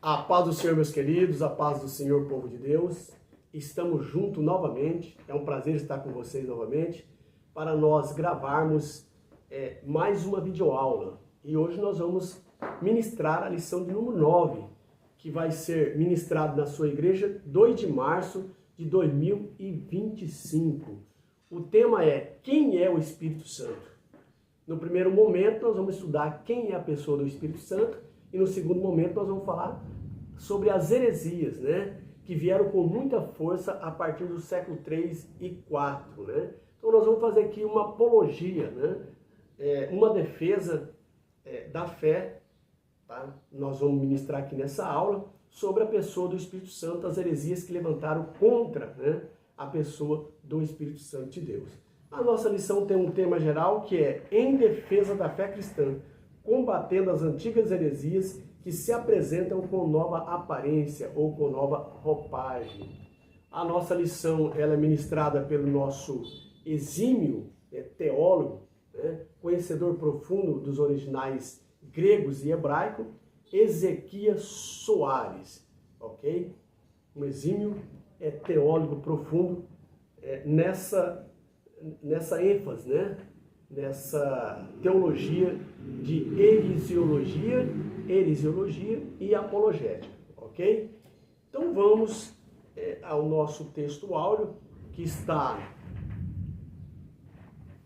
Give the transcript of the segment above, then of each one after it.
A paz do Senhor, meus queridos, a paz do Senhor, povo de Deus. Estamos juntos novamente, é um prazer estar com vocês novamente, para nós gravarmos mais uma videoaula. E hoje nós vamos ministrar a lição de número 9, que vai ser ministrado na sua igreja 2 de março de 2025. O tema é: quem é o Espírito Santo? No primeiro momento nós vamos estudar quem é a pessoa do Espírito Santo e no segundo momento nós vamos falar sobre as heresias, né, que vieram com muita força a partir do século 3 e 4, né? Então nós vamos fazer aqui uma apologia, né, uma defesa da fé, tá? Nós vamos ministrar aqui nessa aula sobre a pessoa do Espírito Santo, as heresias que levantaram contra, né, a pessoa do Espírito Santo de Deus. A nossa lição tem um tema geral que é em defesa da fé cristã, combatendo as antigas heresias que se apresentam com nova aparência ou com nova roupagem. A nossa lição ela é ministrada pelo nosso exímio teólogo, né, conhecedor profundo dos originais gregos e hebraico, Ezequias Soares, ok? Um exímio teólogo profundo nessa ênfase, né? Nessa teologia de heresiologia e apologética, ok? Então vamos ao nosso texto áureo, que está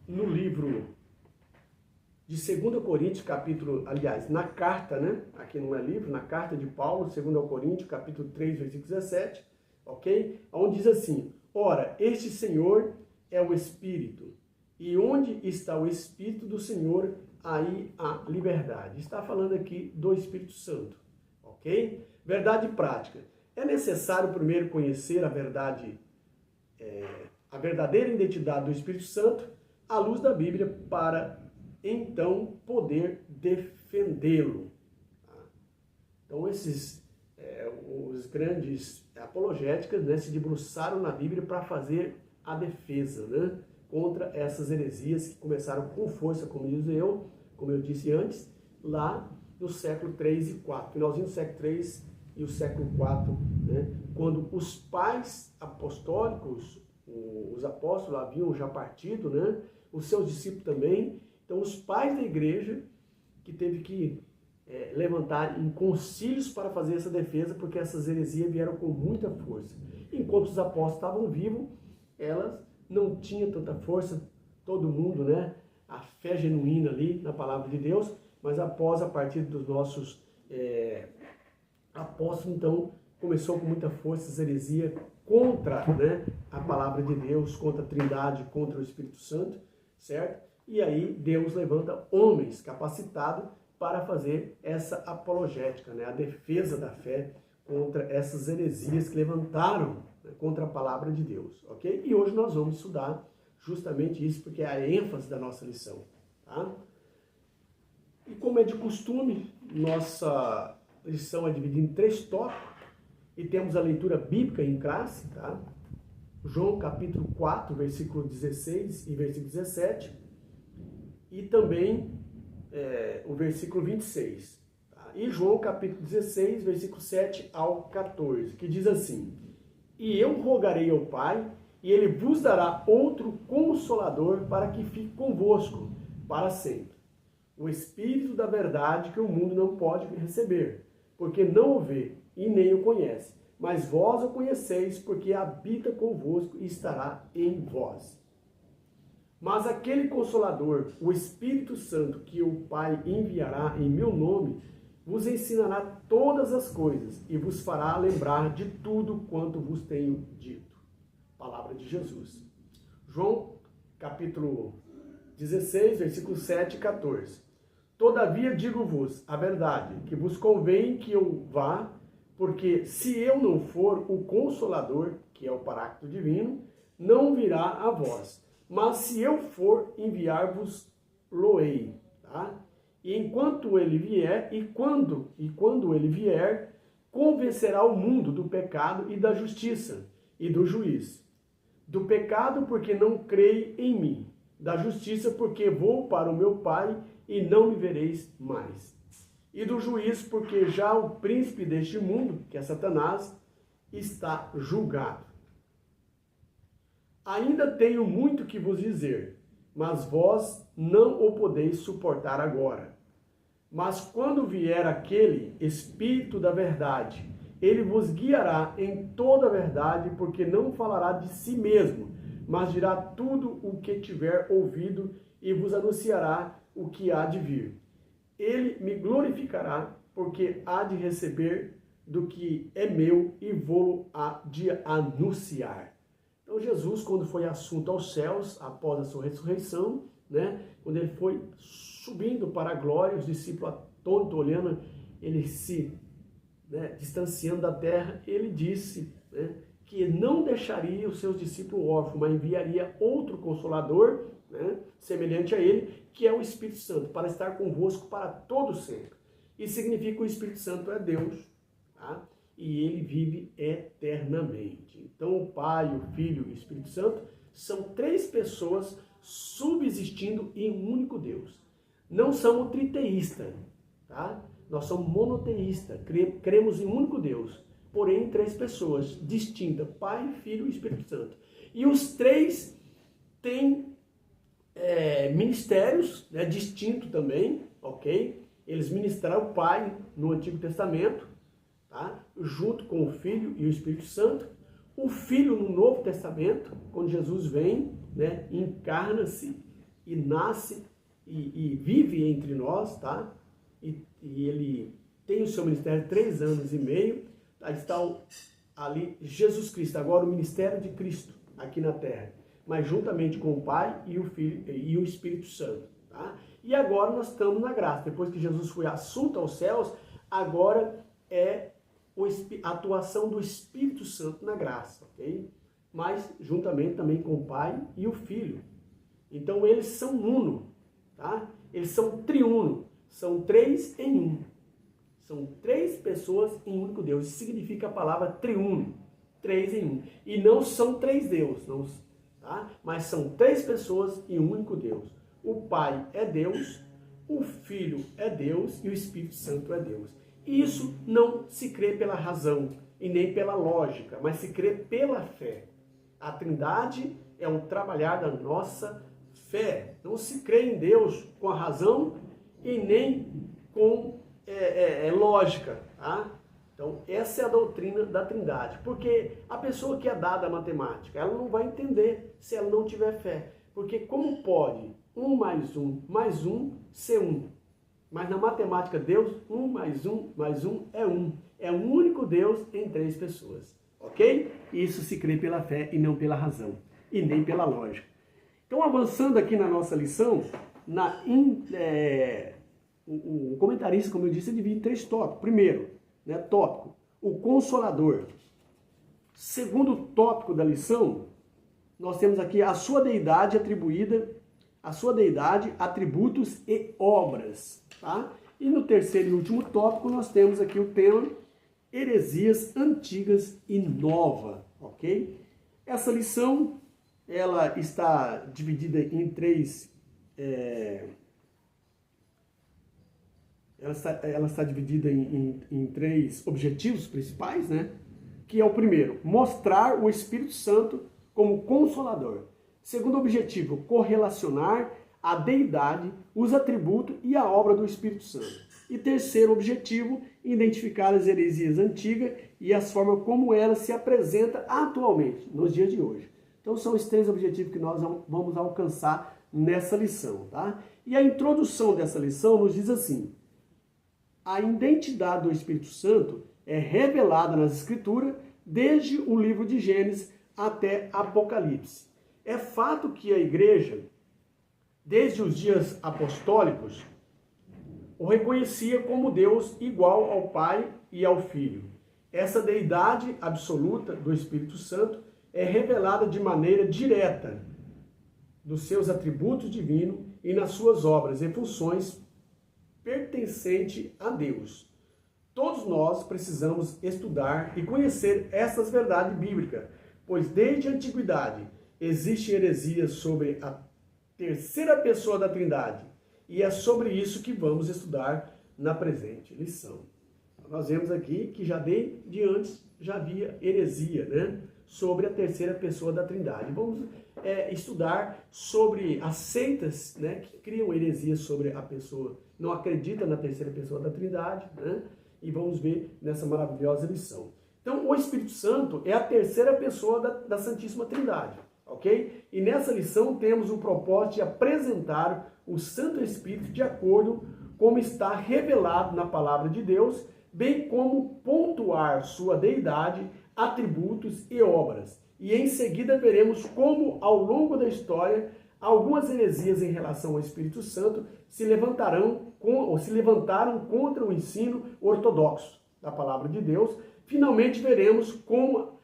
no livro de 2 Coríntios, na carta, né? Aqui não é livro, na carta de Paulo, 2 Coríntios, capítulo 3, versículo 17, ok? Onde diz assim: ora, este Senhor é o Espírito, e onde está o Espírito do Senhor, aí há liberdade. Está falando aqui do Espírito Santo, ok? Verdade prática. É necessário primeiro conhecer a verdade, a verdadeira identidade do Espírito Santo à luz da Bíblia para então poder defendê-lo. Então os grandes apologéticas, né, se debruçaram na Bíblia para fazer a defesa, né, contra essas heresias que começaram com força, como eu disse antes, lá no século 3 e 4, finalzinho do século 3 e o século 4, né, quando os pais apostólicos, os apóstolos haviam já partido, né, os seus discípulos também. Então os pais da igreja que teve que levantar em concílios para fazer essa defesa, porque essas heresias vieram com muita força. Enquanto os apóstolos estavam vivos, elas não tinham tanta força, todo mundo, né? A fé genuína ali na palavra de Deus, mas a partir dos nossos apóstolos, então, começou com muita força essa heresia contra, né, a palavra de Deus, contra a Trindade, contra o Espírito Santo, certo? E aí Deus levanta homens capacitados para fazer essa apologética, né, a defesa da fé contra essas heresias que levantaram, né, contra a palavra de Deus, ok? E hoje nós vamos estudar justamente isso, porque é a ênfase da nossa lição, tá? E como é de costume, nossa lição é dividida em 3 tópicos e temos a leitura bíblica em classe, tá? João capítulo 4, versículo 16 e versículo 17 e também o versículo 26. Tá? E João capítulo 16, versículo 7 ao 14, que diz assim: e eu rogarei ao Pai, e ele vos dará outro Consolador para que fique convosco para sempre. O Espírito da verdade que o mundo não pode receber, porque não o vê e nem o conhece. Mas vós o conheceis, porque habita convosco e estará em vós. Mas aquele Consolador, o Espírito Santo, que o Pai enviará em meu nome, vos ensinará todas as coisas e vos fará lembrar de tudo quanto vos tenho dito. Palavra de Jesus. João, capítulo 16, versículos 7 e 14. Todavia digo-vos a verdade, que vos convém que eu vá, porque se eu não for, o Consolador, que é o Paráclito Divino, não virá a vós. Mas se eu for, enviar-vos-lo-ei, tá? E enquanto ele vier, e quando ele vier, convencerá o mundo do pecado e da justiça e do juízo. Do pecado, porque não creio em mim. Da justiça, porque vou para o meu Pai e não me vereis mais. e do juízo, porque já o príncipe deste mundo, que é Satanás, está julgado. Ainda tenho muito que vos dizer, mas vós não o podeis suportar agora. Mas quando vier aquele Espírito da verdade, ele vos guiará em toda a verdade, porque não falará de si mesmo, mas dirá tudo o que tiver ouvido e vos anunciará o que há de vir. Ele me glorificará, porque há de receber do que é meu e vou-lo há de anunciar. Então Jesus, quando foi assunto aos céus, após a sua ressurreição, né, quando ele foi subindo para a glória, os discípulos atônitos olhando, ele se distanciando da terra, ele disse que não deixaria os seus discípulos órfãos, mas enviaria outro Consolador, semelhante a ele, que é o Espírito Santo, para estar convosco para todo sempre. Isso significa que o Espírito Santo é Deus, tá? E ele vive eternamente. Então o Pai, o Filho e o Espírito Santo são três pessoas subsistindo em um único Deus. Não somos triteístas, tá? Nós somos monoteístas, cremos em um único Deus, porém em três pessoas distintas, Pai, Filho e Espírito Santo. E os três têm ministérios distintos também, ok? Eles ministraram o Pai no Antigo Testamento, tá? Junto com o Filho e o Espírito Santo. O Filho no Novo Testamento, quando Jesus vem, encarna-se e nasce e vive entre nós, tá? E ele tem o seu ministério 3 anos e meio. Aí está ali Jesus Cristo, agora o ministério de Cristo aqui na terra, mas juntamente com o Pai e o Filho e o Espírito Santo, tá? E agora nós estamos na graça. Depois que Jesus foi assunto aos céus, agora é a atuação do Espírito Santo na graça, ok? Mas juntamente também com o Pai e o Filho. Então eles são uno, tá? Eles são triuno, são três em um. São três pessoas em um único Deus. Isso significa a palavra triuno, três em um. E não são três deuses, não, tá? Mas são três pessoas em um único Deus. O Pai é Deus, o Filho é Deus e o Espírito Santo é Deus. Isso não se crê pela razão e nem pela lógica, mas se crê pela fé. A Trindade é um trabalhar da nossa fé. Não se crê em Deus com a razão e nem com lógica, tá? Então, essa é a doutrina da Trindade. Porque a pessoa que é dada a matemática, ela não vai entender se ela não tiver fé. Porque como pode 1 mais 1 ser 1? Mas na matemática, Deus, 1 mais 1 mais 1 é 1. É um único Deus em três pessoas. Ok? Isso se crê pela fé e não pela razão. E nem pela lógica. Então, avançando aqui na nossa lição, o comentarista, como eu disse, divide em 3 tópicos. Primeiro, tópico, o Consolador. Segundo tópico da lição, nós temos aqui a sua deidade atribuída, a sua deidade, atributos e obras. Tá? E no terceiro e último tópico, nós temos aqui o tema heresias antigas e nova. Ok? Essa lição, ela está dividida em 3... Ela está dividida em 3 objetivos principais, que é o primeiro, mostrar o Espírito Santo como consolador. Segundo objetivo, correlacionar a deidade, os atributos e a obra do Espírito Santo. E terceiro objetivo, identificar as heresias antigas e as formas como elas se apresentam atualmente, nos dias de hoje. Então são os 3 objetivos que nós vamos alcançar nessa lição, tá? E a introdução dessa lição nos diz assim: a identidade do Espírito Santo é revelada nas Escrituras desde o livro de Gênesis até Apocalipse. É fato que a igreja, desde os dias apostólicos, o reconhecia como Deus igual ao Pai e ao Filho. Essa deidade absoluta do Espírito Santo é revelada de maneira direta nos seus atributos divinos e nas suas obras e funções pertencente a Deus. Todos nós precisamos estudar e conhecer essas verdades bíblicas, pois desde a antiguidade existe heresia sobre a terceira pessoa da Trindade, e é sobre isso que vamos estudar na presente lição. Nós vemos aqui que já de antes já havia heresia, né, sobre a terceira pessoa da Trindade. Vamos estudar sobre as seitas, né, que criam heresias sobre a pessoa, não acredita na terceira pessoa da Trindade, né, e vamos ver nessa maravilhosa lição. Então, o Espírito Santo é a terceira pessoa da Santíssima Trindade, ok? E nessa lição temos o propósito de apresentar o Santo Espírito de acordo como está revelado na Palavra de Deus, bem como pontuar sua deidade, atributos e obras. E em seguida veremos como, ao longo da história, algumas heresias em relação ao Espírito Santo se levantaram contra o ensino ortodoxo da Palavra de Deus. Finalmente veremos como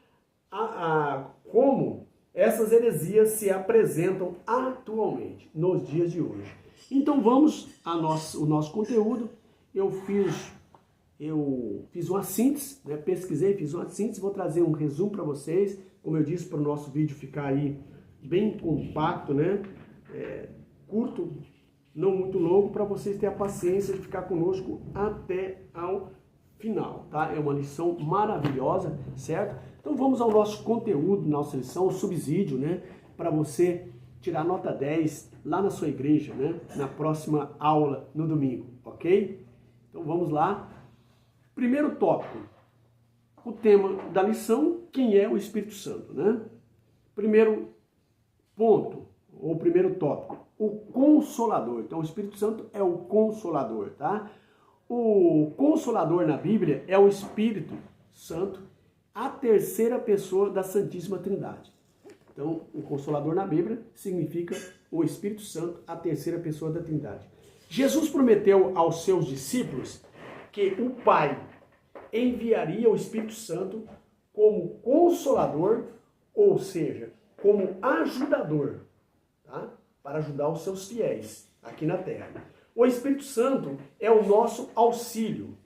essas heresias se apresentam atualmente, nos dias de hoje. Então vamos ao nosso conteúdo. Eu fiz uma síntese, né? Pesquisei, fiz uma síntese, vou trazer um resumo para vocês, como eu disse, para o nosso vídeo ficar aí bem compacto, né? Curto, não muito longo, para vocês terem a paciência de ficar conosco até ao final, tá? É uma lição maravilhosa, certo? Então vamos ao nosso conteúdo, nossa lição, o subsídio, né? Para você tirar nota 10 lá na sua igreja, né? Na próxima aula, no domingo, ok? Então vamos lá. Primeiro tópico, o tema da lição, quem é o Espírito Santo, né? Primeiro ponto, ou primeiro tópico, o Consolador. Então o Espírito Santo é o Consolador, tá? O Consolador na Bíblia é o Espírito Santo, a terceira pessoa da Santíssima Trindade. Então, o Consolador na Bíblia significa o Espírito Santo, a terceira pessoa da Trindade. Jesus prometeu aos seus discípulos que o Pai enviaria o Espírito Santo como Consolador, ou seja, como ajudador, tá? Para ajudar os seus fiéis aqui na terra. O Espírito Santo é o nosso auxílio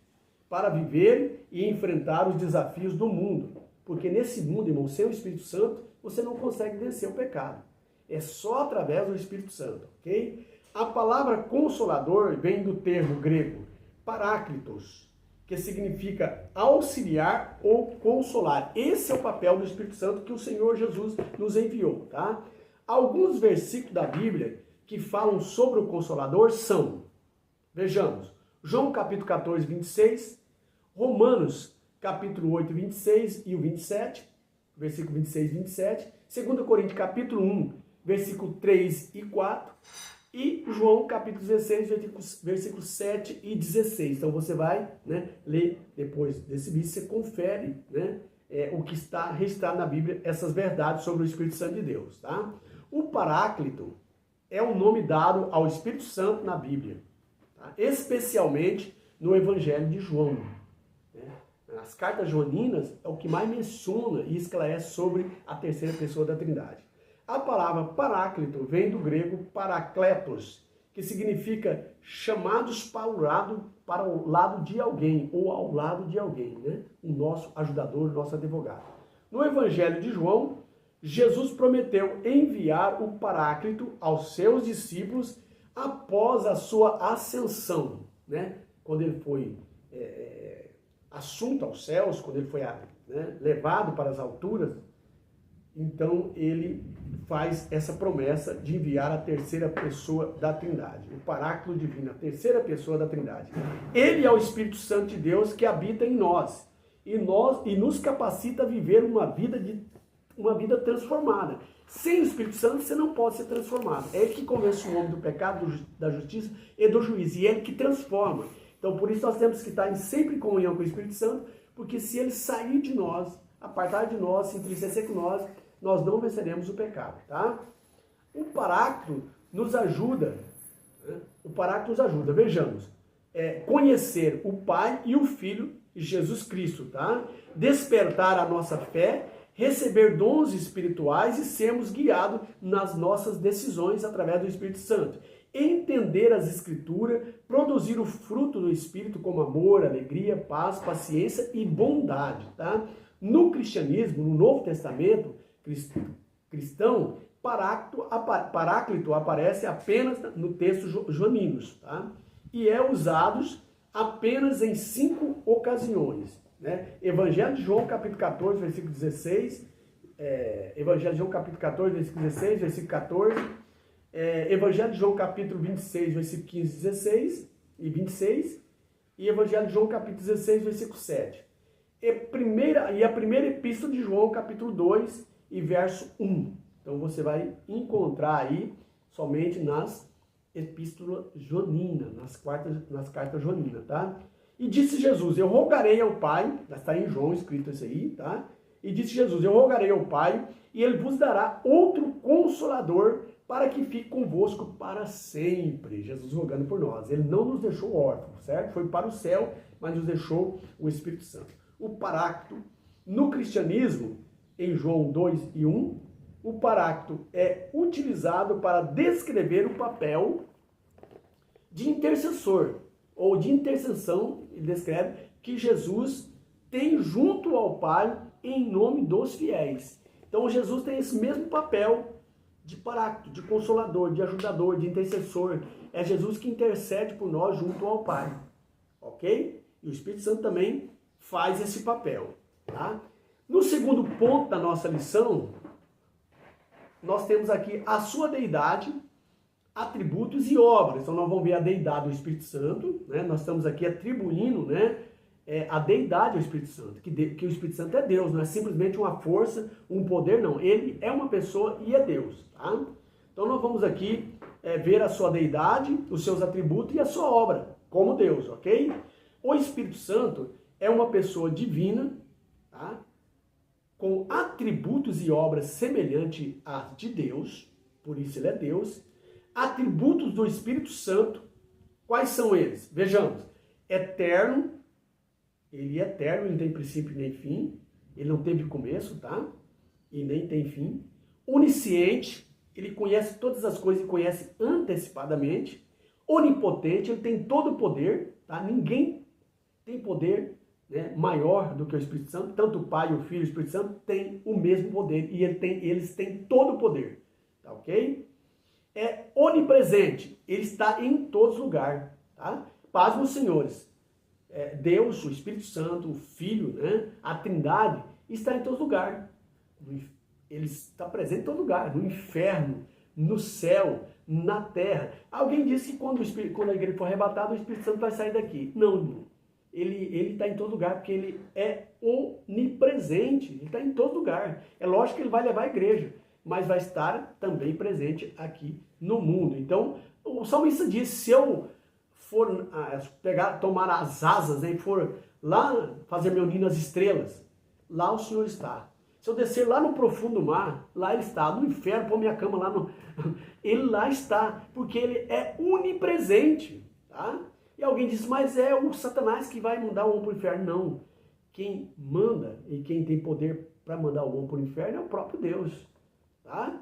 para viver e enfrentar os desafios do mundo. Porque nesse mundo, irmão, sem o Espírito Santo, você não consegue vencer o pecado. É só através do Espírito Santo, ok? A palavra consolador vem do termo grego paráclitos, que significa auxiliar ou consolar. Esse é o papel do Espírito Santo que o Senhor Jesus nos enviou, tá? Alguns versículos da Bíblia que falam sobre o Consolador são, vejamos, João capítulo 14, 26, Romanos capítulo 8, 26 e o 27, versículo 26 e 27, 2 Coríntios capítulo 1, versículo 3 e 4, e João capítulo 16, versículos 7 e 16. Então você vai, né, ler depois desse vídeo, você confere, né, o que está registrado na Bíblia, essas verdades sobre o Espírito Santo de Deus, tá? O Paráclito é o nome dado ao Espírito Santo na Bíblia, tá? Especialmente no Evangelho de João. Né? As cartas joaninas é o que mais menciona e esclarece sobre a terceira pessoa da Trindade. A palavra Paráclito vem do grego parakletos, que significa chamados para o lado de alguém, ou ao lado de alguém, né? O nosso ajudador, o nosso advogado. No Evangelho de João, Jesus prometeu enviar o Paráclito aos seus discípulos após a sua ascensão, né? Quando ele foi assunto aos céus, quando ele foi levado para as alturas, então ele faz essa promessa de enviar a terceira pessoa da Trindade, o Paráclito Divino, a terceira pessoa da Trindade. Ele é o Espírito Santo de Deus que habita em nós e nos capacita a viver uma vida transformada. Sem o Espírito Santo você não pode ser transformado. É ele que convence o homem do pecado, da justiça e do juízo, e é ele que transforma. Então por isso nós temos que estar sempre em comunhão com o Espírito Santo, porque se ele sair de nós, apartar de nós, se entristecer com nós não venceremos o pecado, tá? O Paráclito nos ajuda, né? O Paráclito nos ajuda, vejamos, conhecer o Pai e o Filho, Jesus Cristo, tá? Despertar a nossa fé, receber dons espirituais e sermos guiados nas nossas decisões através do Espírito Santo. Entender as Escrituras, produzir o fruto do Espírito como amor, alegria, paz, paciência e bondade, tá? No cristianismo, no Novo Testamento cristão, Paráclito aparece apenas no texto joaninos, tá? E é usado apenas em 5 ocasiões, né? Evangelho de João, capítulo 14, versículo 16, Evangelho de João, capítulo 14, versículo 16, versículo 14, Evangelho de João, capítulo 26, versículo 15, 16 e 26, e Evangelho de João, capítulo 16, versículo 7. E a primeira epístola de João, capítulo 2 e verso 1. Então você vai encontrar aí somente nas epístolas joaninas, nas cartas joaninas, tá? E disse Jesus, eu rogarei ao Pai, está em João escrito isso aí, tá? E disse Jesus, eu rogarei ao Pai, e ele vos dará outro consolador para que fique convosco para sempre. Jesus rogando por nós. Ele não nos deixou órfãos, certo? Foi para o céu, mas nos deixou o Espírito Santo. O Paráclito, no cristianismo, em João 2 e 1, o Paráclito é utilizado para descrever o papel de intercessor, ou de intercessão, ele descreve, que Jesus tem junto ao Pai em nome dos fiéis. Então Jesus tem esse mesmo papel de Paráclito, de consolador, de ajudador, de intercessor. É Jesus que intercede por nós junto ao Pai, ok? E o Espírito Santo também faz esse papel, tá? No segundo ponto da nossa lição, nós temos aqui a sua deidade, atributos e obras. Então nós vamos ver a deidade do Espírito Santo, né? Nós estamos aqui atribuindo, né, a deidade ao Espírito Santo, que o Espírito Santo é Deus, não é simplesmente uma força, um poder, não. Ele é uma pessoa e é Deus, tá? Então nós vamos aqui ver a sua deidade, os seus atributos e a sua obra, como Deus, ok? O Espírito Santo é uma pessoa divina, tá? Com atributos e obras semelhantes às de Deus, por isso ele é Deus. Atributos do Espírito Santo, quais são eles? Vejamos, eterno, ele é eterno, ele não tem princípio nem fim, ele não teve começo, tá? E nem tem fim. Onisciente, ele conhece todas as coisas e conhece antecipadamente. Onipotente, ele tem todo o poder, tá? Ninguém tem poder, né, maior do que o Espírito Santo, tanto o Pai, o Filho e o Espírito Santo têm o mesmo poder e eles têm todo o poder, tá ok? É onipresente, ele está em todos os lugares, tá? Pasmem os senhores, Deus, o Espírito Santo, o Filho, né, a Trindade, está em todos os lugares. Ele está presente em todo lugar, no inferno, no céu, na terra. Alguém disse que quando a igreja for arrebatada, o Espírito Santo vai sair daqui. Não, irmão. Ele está em todo lugar, porque ele é onipresente, ele está em todo lugar. É lógico que ele vai levar a igreja, mas vai estar também presente aqui no mundo. Então, o salmista diz, se eu for tomar as asas, né, e for lá fazer meu ninho nas estrelas, lá o Senhor está. Se eu descer lá no profundo mar, lá ele está. No inferno, pôr minha cama lá ele lá está, porque ele é onipresente, tá? E alguém diz, mas é o Satanás que vai mandar o homem para o inferno. Não. Quem manda e quem tem poder para mandar o homem para o inferno é o próprio Deus. Tá?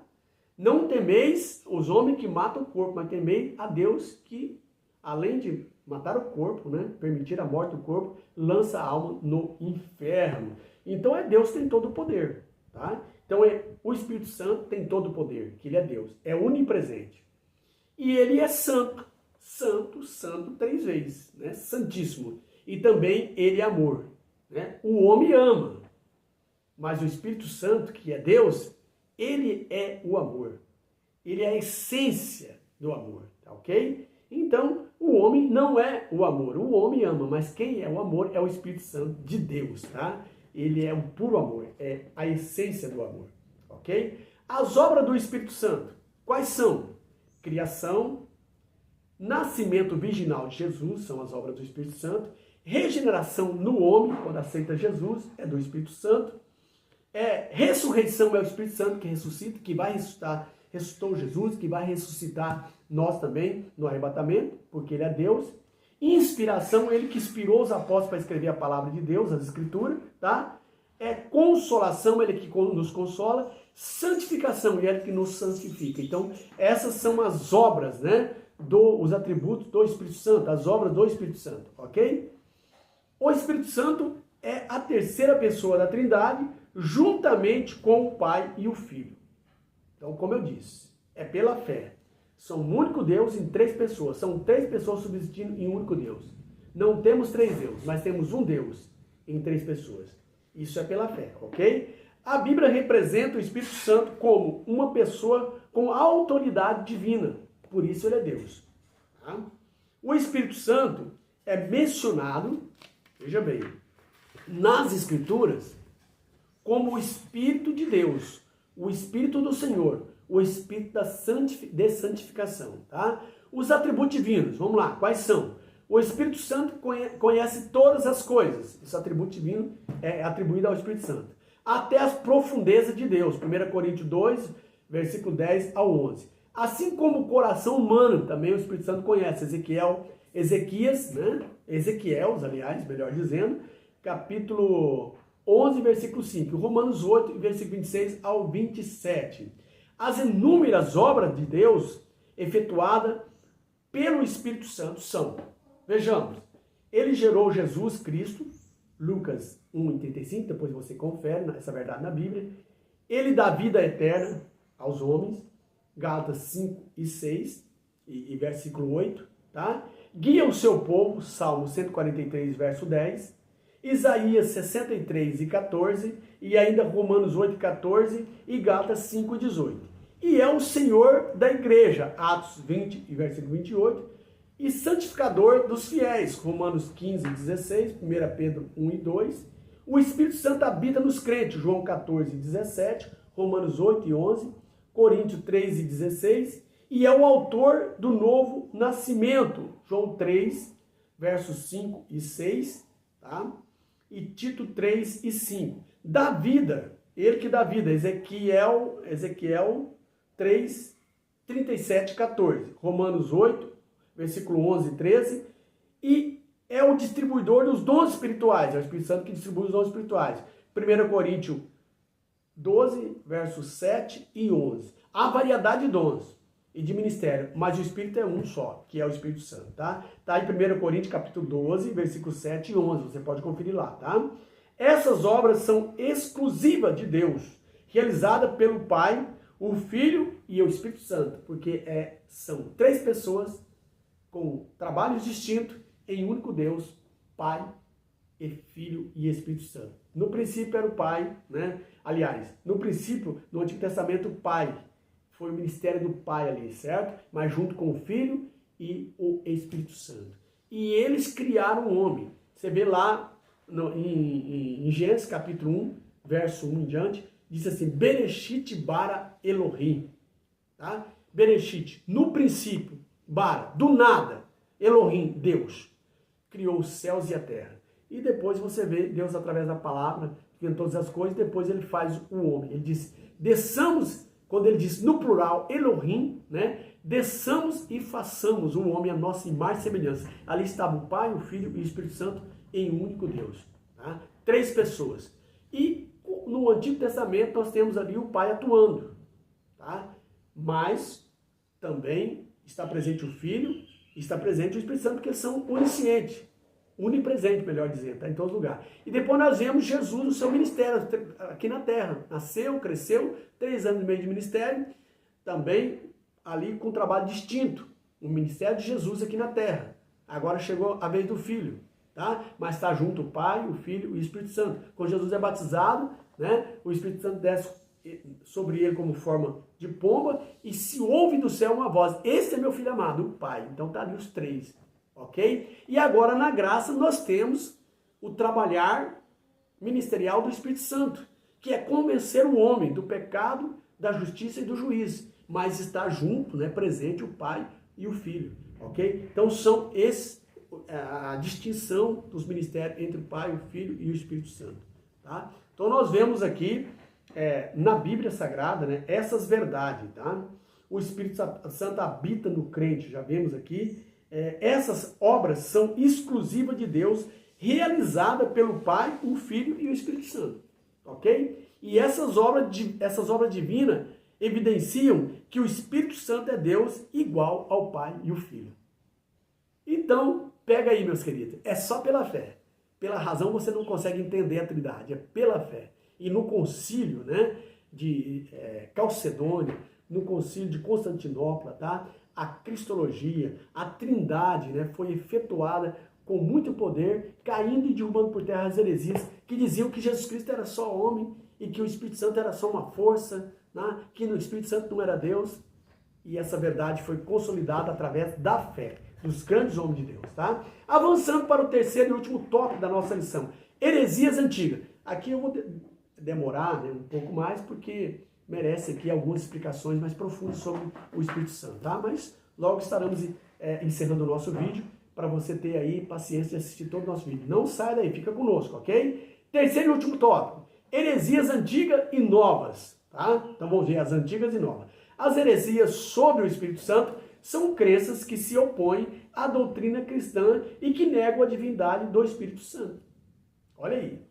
Não temeis os homens que matam o corpo, mas temei a Deus que, além de matar o corpo, né, permitir a morte do corpo, lança a alma no inferno. Então é Deus que tem todo o poder. Tá? Então o Espírito Santo tem todo o poder, que ele é Deus. É onipresente. E ele é santo. Santo, santo 3 vezes, né? Santíssimo. E também ele é amor, né? O homem ama, mas o Espírito Santo, que é Deus, ele é o amor. Ele é a essência do amor, tá ok? Então, o homem não é o amor, o homem ama, mas quem é o amor é o Espírito Santo de Deus, tá? Ele é o puro amor, é a essência do amor, ok? As obras do Espírito Santo, quais são? Criação, nascimento virginal de Jesus, são as obras do Espírito Santo. Regeneração no homem, quando aceita Jesus, é do Espírito Santo. Ressurreição é o Espírito Santo que ressuscita, que vai ressuscitar, ressuscitou Jesus, que vai ressuscitar nós também no arrebatamento, porque ele é Deus. Inspiração, ele que inspirou os apóstolos para escrever a palavra de Deus, as escrituras, tá? Consolação, ele que nos consola. Santificação, ele que nos santifica. Então, essas são as obras, né? Os atributos do Espírito Santo, as obras do Espírito Santo, ok? O Espírito Santo é a terceira pessoa da Trindade, juntamente com o Pai e o Filho. Então, como eu disse, é pela fé. São um único Deus em 3 pessoas. São 3 pessoas subsistindo em um único Deus. Não temos três deuses, mas temos um Deus em três pessoas. Isso é pela fé, ok? A Bíblia representa o Espírito Santo como uma pessoa com autoridade divina. Por isso ele é Deus. Tá? O Espírito Santo é mencionado, veja bem, nas Escrituras como o Espírito de Deus, o Espírito do Senhor, o Espírito de santificação. Tá? Os atributos divinos, vamos lá, quais são? O Espírito Santo conhece todas as coisas. Esse atributo divino é atribuído ao Espírito Santo. Até as profundezas de Deus. 1 Coríntios 2, versículo 10 ao 11. Assim como o coração humano, também o Espírito Santo conhece. Ezequias, né? Ezequiel, aliás, melhor dizendo, capítulo 11, versículo 5. Romanos 8, versículo 26 ao 27. As inúmeras obras de Deus efetuadas pelo Espírito Santo são, vejamos, ele gerou Jesus Cristo, Lucas 1,35, depois você confere essa verdade na Bíblia. Ele dá vida eterna aos homens, Gálatas 5 e 6, e versículo 8, tá? Guia o seu povo, Salmo 143, verso 10, Isaías 63 e 14, e ainda Romanos 8, 14 e Gálatas 5, 18. E é o Senhor da igreja, Atos 20 e versículo 28, e santificador dos fiéis, Romanos 15 e 16, 1 Pedro 1 e 2. O Espírito Santo habita nos crentes, João 14 e 17, Romanos 8 e 11, Coríntios 3 e 16, e é o autor do novo nascimento, João 3, versos 5 e 6, tá? E Tito 3 e 5. Da vida, ele que dá vida, Ezequiel 3, 37 e 14, Romanos 8, versículo 11 e 13, e é o distribuidor dos dons espirituais, é o Espírito Santo que distribui os dons espirituais. 1 Coríntios 12, versos 7 e 11. Há variedade de dons e de ministério, mas o Espírito é um só, que é o Espírito Santo, tá? Tá em 1 Coríntios capítulo 12, versículos 7 e 11, você pode conferir lá, tá? Essas obras são exclusivas de Deus, realizadas pelo Pai, o Filho e o Espírito Santo, porque são três pessoas com trabalhos distintos em um único Deus, Pai, e Filho e Espírito Santo. No princípio era o Pai, né? Aliás, no princípio, no Antigo Testamento, o Pai. Foi o ministério do Pai ali, certo? Mas junto com o Filho e o Espírito Santo. E eles criaram o homem. Você vê lá em Gênesis capítulo 1, verso 1 em diante, diz assim, Bereshit bara Elohim. Tá? Bereshit, no princípio, bara, do nada, Elohim, Deus, criou os céus e a terra. E depois você vê Deus através da palavra, criando todas as coisas, depois ele faz o homem. Ele diz, desçamos, quando ele diz no plural, Elohim, né? Desçamos e façamos o homem a nossa imagem e semelhança. Ali estava o Pai, o Filho e o Espírito Santo em um único Deus. Tá? Três pessoas. E no Antigo Testamento nós temos ali o Pai atuando. Tá? Mas também está presente o Filho, está presente o Espírito Santo, porque eles são oniscientes. Onipresente, melhor dizendo, está em todo lugar. E depois nós vemos Jesus no seu ministério aqui na terra. Nasceu, cresceu, 3 anos e meio de ministério, também ali com um trabalho distinto. O ministério de Jesus aqui na terra. Agora chegou a vez do Filho, tá? Mas está junto o Pai, o Filho e o Espírito Santo. Quando Jesus é batizado, né, o Espírito Santo desce sobre ele como forma de pomba e se ouve do céu uma voz. Esse é meu filho amado, o Pai. Então está ali os três. Ok? E agora na graça nós temos o trabalhar ministerial do Espírito Santo, que é convencer o homem do pecado, da justiça e do juízo, mas está junto, né, presente o Pai e o Filho, ok? Então são a distinção dos ministérios entre o Pai, o Filho e o Espírito Santo, tá? Então nós vemos aqui na Bíblia Sagrada, né, essas verdades, tá? O Espírito Santo habita no crente, já vemos aqui. Essas obras são exclusivas de Deus, realizadas pelo Pai, o Filho e o Espírito Santo, ok? E essas obras divinas evidenciam que o Espírito Santo é Deus igual ao Pai e o Filho. Então, pega aí, meus queridos, é só pela fé. Pela razão você não consegue entender a Trindade, é pela fé. E no concílio, né, de Calcedônia, no concílio de Constantinopla, tá? A cristologia, a trindade, né, foi efetuada com muito poder, caindo e derrubando por terra as heresias que diziam que Jesus Cristo era só homem e que o Espírito Santo era só uma força, né? Que no Espírito Santo não era Deus. E essa verdade foi consolidada através da fé dos grandes homens de Deus, tá? Avançando para o terceiro e último tópico da nossa lição, heresias antigas. Aqui eu vou demorar, né, um pouco mais, porque merece aqui algumas explicações mais profundas sobre o Espírito Santo, tá? Mas logo estaremos encerrando o nosso vídeo, para você ter aí paciência de assistir todo o nosso vídeo. Não sai daí, fica conosco, ok? Terceiro e último tópico, heresias antigas e novas, tá? Então vamos ver as antigas e novas. As heresias sobre o Espírito Santo são crenças que se opõem à doutrina cristã e que negam a divindade do Espírito Santo. Olha aí.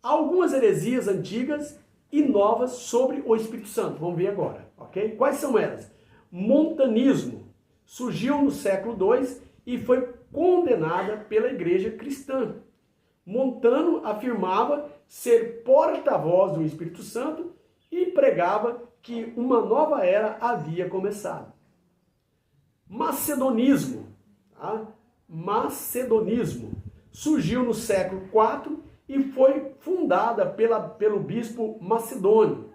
Algumas heresias antigas e novas sobre o Espírito Santo. Vamos ver agora, ok? Quais são elas? Montanismo. Surgiu no século II e foi condenada pela igreja cristã. Montano afirmava ser porta-voz do Espírito Santo e pregava que uma nova era havia começado. Macedonismo. Tá? Macedonismo surgiu no século IV e foi fundada pelo bispo Macedônio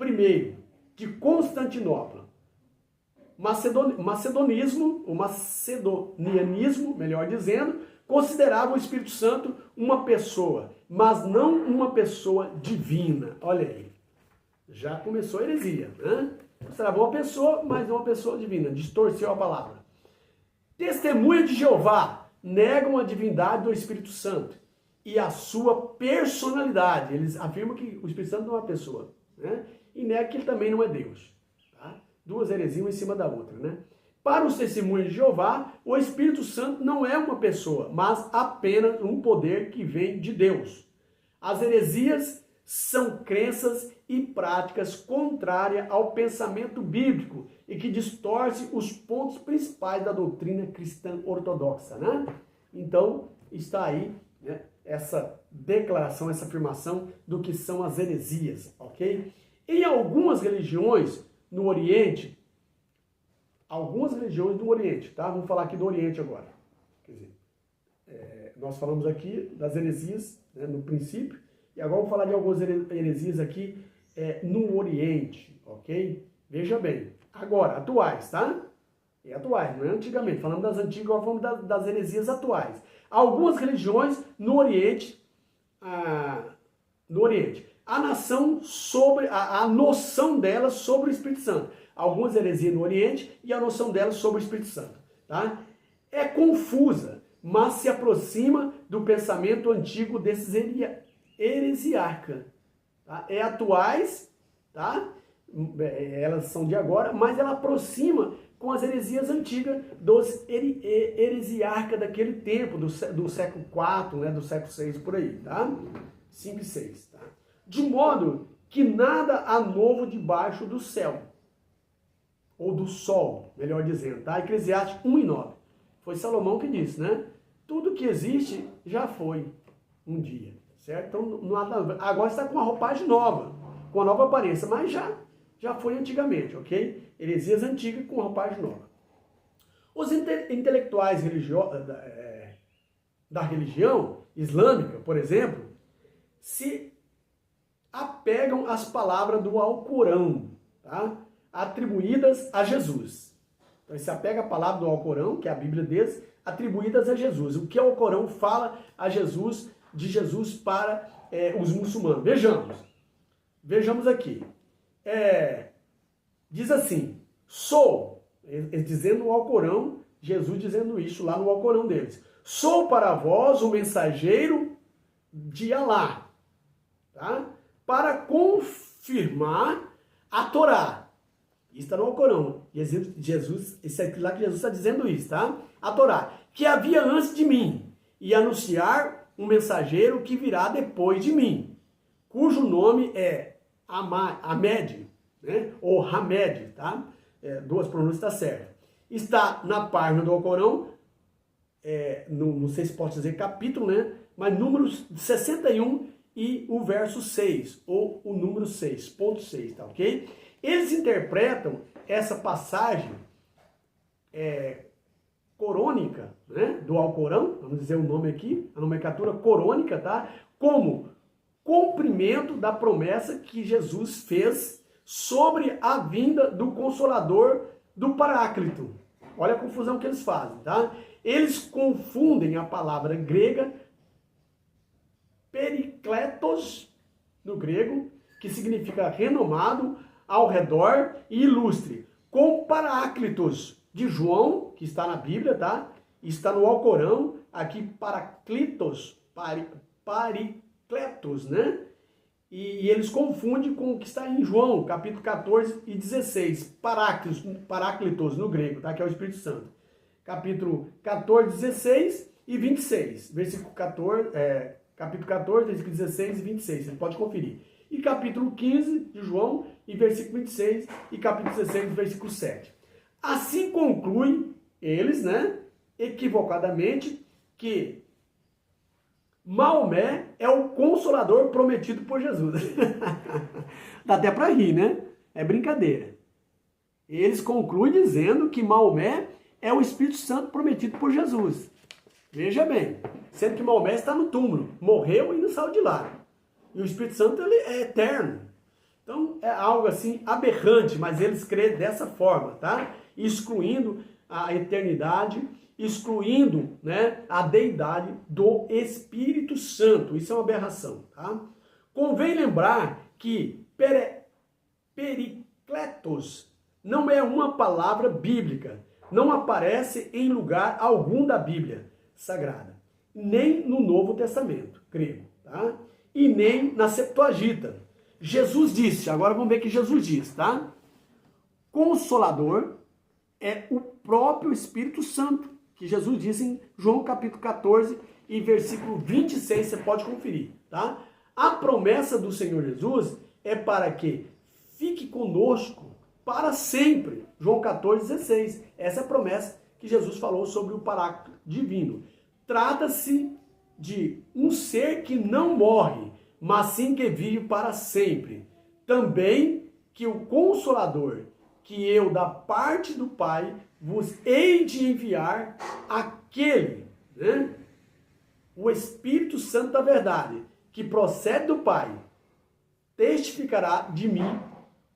I, de Constantinopla. Macedonismo, o macedonianismo, melhor dizendo, considerava o Espírito Santo uma pessoa, mas não uma pessoa divina. Olha aí. Já começou a heresia, né? Considerava uma pessoa, mas não uma pessoa divina. Distorceu a palavra. Testemunha de Jeová negam a divindade do Espírito Santo e a sua personalidade. Eles afirmam que o Espírito Santo não é uma pessoa, né? E nega que ele também não é Deus. Tá? Duas heresias uma em cima da outra, né? Para os testemunhos de Jeová, o Espírito Santo não é uma pessoa, mas apenas um poder que vem de Deus. As heresias são crenças e práticas contrárias ao pensamento bíblico e que distorce os pontos principais da doutrina cristã ortodoxa, né? Então, está aí, né, essa declaração, essa afirmação do que são as heresias, ok? Em algumas religiões no Oriente, tá? Vamos falar aqui do Oriente agora. Quer dizer, nós falamos aqui das heresias, né, no princípio, e agora vamos falar de algumas heresias aqui no Oriente, ok? Veja bem. Agora, atuais, tá? É atuais, não é antigamente. Falando das antigas, agora falamos das heresias atuais. Algumas religiões no Oriente, a noção delas sobre o Espírito Santo. Algumas heresias no Oriente e a noção delas sobre o Espírito Santo, tá? É confusa, mas se aproxima do pensamento antigo desses heresiarca, tá? É atuais, tá? Elas são de agora, mas ela aproxima com as heresias antigas dos heresiarca daquele tempo, do século IV, né, do século VI, por aí, tá? 5 e 6, tá? De modo que nada há novo debaixo do céu, ou do sol, melhor dizendo, tá? Eclesiastes 1 e 9. Foi Salomão que disse, né? Tudo que existe já foi um dia, certo? Então, não há nada, agora está com uma roupagem nova, com uma nova aparência, mas já foi antigamente, ok? Heresias antigas com roupagem nova. Os intelectuais da religião islâmica, por exemplo, se apegam às palavras do Alcorão, tá? Atribuídas a Jesus. Então, se apega à palavra do Alcorão, que é a Bíblia deles, atribuídas a Jesus. O que o Alcorão fala a Jesus, de Jesus para os muçulmanos. Vejamos aqui. Diz assim, dizendo no Alcorão, Jesus dizendo isso lá no Alcorão deles. Sou para vós o mensageiro de Alá, tá? Para confirmar a Torá. Isso está no Alcorão. Jesus, isso é lá que Jesus está dizendo isso, tá? A Torá, que havia antes de mim, e anunciar um mensageiro que virá depois de mim, cujo nome é Ahmed, né? Ou Hamed, tá? Duas pronúncias está certo. Está na página do Alcorão, não sei se pode dizer capítulo, né? Mas números 61 e o verso 6, ou o número 6.6, tá ok? Eles interpretam essa passagem corônica, né, do Alcorão, vamos dizer o nome aqui, a nomenclatura corônica, tá? Como cumprimento da promessa que Jesus fez sobre a vinda do Consolador, do Paráclito. Olha a confusão que eles fazem, tá? Eles confundem a palavra grega perikletos, no grego, que significa renomado, ao redor e ilustre, com Paráclitos, de João, que está na Bíblia, tá? Está no Alcorão, aqui Paraclitos, Paricletos, né? E eles confundem com o que está em João, capítulo 14 e 16, Paráclitos no grego, tá? Que é o Espírito Santo. Capítulo 14, 16 e 26, versículo 14, capítulo 14, versículo 16 e 26, você pode conferir. E capítulo 15 de João, e versículo 26, e capítulo 16, versículo 7. Assim concluem eles, né, equivocadamente, que Maomé é o Consolador prometido por Jesus. Dá até para rir, né? É brincadeira. Eles concluem dizendo que Maomé é o Espírito Santo prometido por Jesus. Veja bem, sendo que Maomé está no túmulo, morreu e não saiu de lá. E o Espírito Santo ele é eterno. Então é algo assim aberrante, mas eles creem dessa forma, tá? Excluindo a eternidade, excluindo, né, a deidade do Espírito Santo. Isso é uma aberração, tá? Convém lembrar que perikletos não é uma palavra bíblica, não aparece em lugar algum da Bíblia Sagrada, nem no Novo Testamento grego, tá? E nem na Septuaginta. Jesus disse, agora vamos ver o que Jesus diz, tá? Consolador é o próprio Espírito Santo, que Jesus disse em João capítulo 14 e versículo 26, você pode conferir, tá? A promessa do Senhor Jesus é para que fique conosco para sempre. João 14, 16. Essa é a promessa que Jesus falou sobre o Paráclito divino. Trata-se de um ser que não morre, mas sim que vive para sempre. Também que o Consolador, que eu da parte do Pai vos hei de enviar, aquele, né, o Espírito Santo da verdade, que procede do Pai, testificará de mim.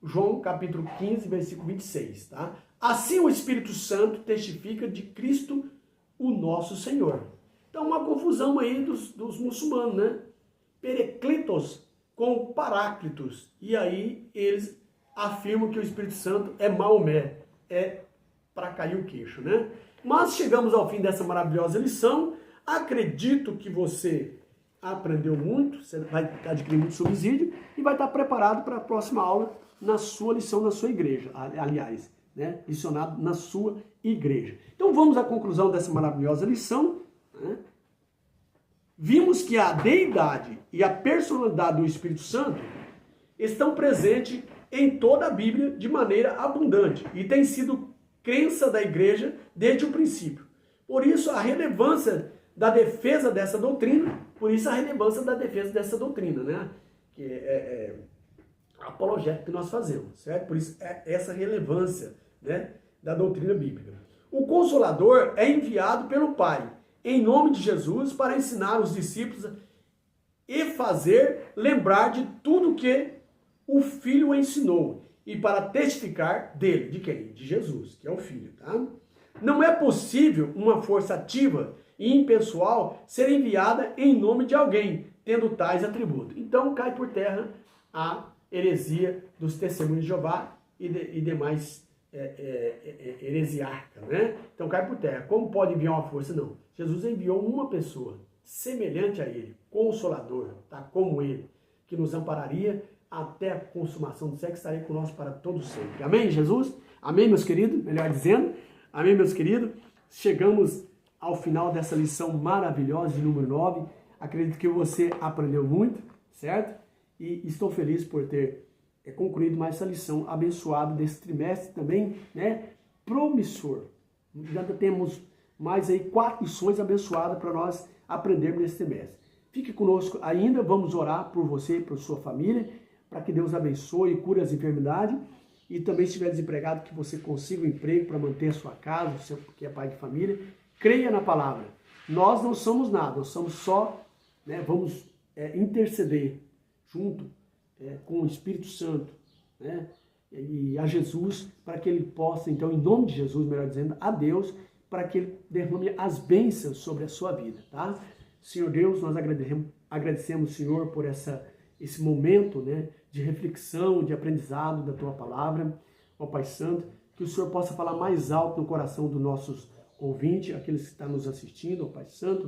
João capítulo 15, versículo 26, tá? Assim o Espírito Santo testifica de Cristo, o nosso Senhor. Então uma confusão aí dos muçulmanos, né? Periclitos com Paráclitos. E aí eles afirmam que o Espírito Santo é Maomé, é para cair o queixo, né? Mas chegamos ao fim dessa maravilhosa lição. Acredito que você aprendeu muito, você vai adquirir muito subsídio e vai estar preparado para a próxima aula na sua lição, na sua igreja, aliás, né? Licionado na sua igreja. Então vamos à conclusão dessa maravilhosa lição, né? Vimos que a deidade e a personalidade do Espírito Santo estão presentes em toda a Bíblia de maneira abundante e tem sido crença da igreja desde o princípio. Por isso a relevância da defesa dessa doutrina, né? Que é a apologética que nós fazemos, certo? Por isso é essa relevância, né, da doutrina bíblica. O Consolador é enviado pelo Pai, em nome de Jesus, para ensinar os discípulos e fazer lembrar de tudo que o Filho ensinou e para testificar dele. De quem? De Jesus, que é o Filho, tá? Não é possível uma força ativa e impessoal ser enviada em nome de alguém, tendo tais atributos. Então cai por terra a heresia dos testemunhos de Jeová e demais heresiarcas, né? Então cai por terra. Como pode enviar uma força? Não. Jesus enviou uma pessoa semelhante a ele, Consolador, tá? Como ele, que nos ampararia até a consumação do século, estaria conosco para todo sempre. Amém, Jesus? Amém, meus queridos? Melhor dizendo, amém, meus queridos? Chegamos ao final dessa lição maravilhosa de número 9. Acredito que você aprendeu muito, certo? E estou feliz por ter concluído mais essa lição abençoada desse trimestre também, né? Promissor. Já temos mais aí 4 lições abençoadas para nós aprendermos nesse trimestre. Fique conosco ainda, vamos orar por você e por sua família, para que Deus abençoe e cure as enfermidades. E também, se estiver desempregado, que você consiga um emprego para manter a sua casa, você que é pai de família, creia na palavra. Nós não somos nada, nós somos só, né, vamos interceder junto com o Espírito Santo, né, e a Jesus, para que ele possa, então, em nome de Jesus, melhor dizendo, a Deus, para que ele derrame as bênçãos sobre a sua vida, tá? Senhor Deus, nós agradecemos, Senhor, por esse momento, né, de reflexão, de aprendizado da tua palavra, ó Pai Santo, que o Senhor possa falar mais alto no coração dos nossos ouvintes, aqueles que estão nos assistindo, ó Pai Santo,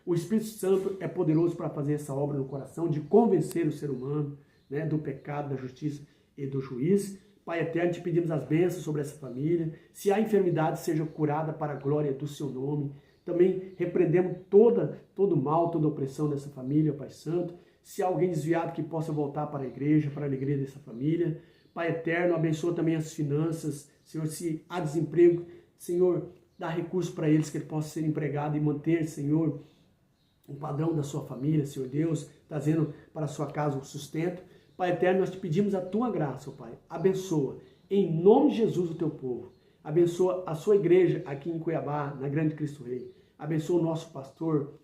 o Espírito Santo é poderoso para fazer essa obra no coração, de convencer o ser humano, né, do pecado, da justiça e do juízo. Pai eterno, te pedimos as bênçãos sobre essa família. Se há enfermidade, seja curada para a glória do seu nome. Também repreendemos todo mal, toda opressão dessa família, Pai Santo. Se há alguém desviado, que possa voltar para a igreja, para a alegria dessa família. Pai eterno, abençoa também as finanças. Senhor, se há desemprego, Senhor, dá recursos para eles, que ele possa ser empregado e manter, Senhor, o padrão da sua família, Senhor Deus, trazendo para a sua casa o sustento. Pai eterno, nós te pedimos a tua graça, ó Pai. Abençoa, em nome de Jesus, o teu povo. Abençoa a sua igreja aqui em Cuiabá, na Grande Cristo Rei. Abençoa o nosso pastor,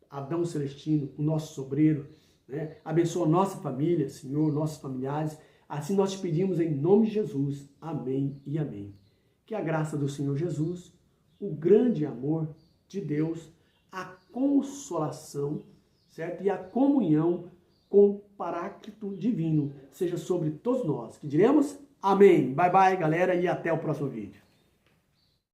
Adão Celestino, o nosso sobreiro, né? Abençoa a nossa família, Senhor, nossos familiares. Assim nós te pedimos em nome de Jesus. Amém e amém. Que a graça do Senhor Jesus, o grande amor de Deus, a consolação, certo? E a comunhão com o Paráclito Divino seja sobre todos nós. Que diremos? Amém. Bye, bye, galera, e até o próximo vídeo.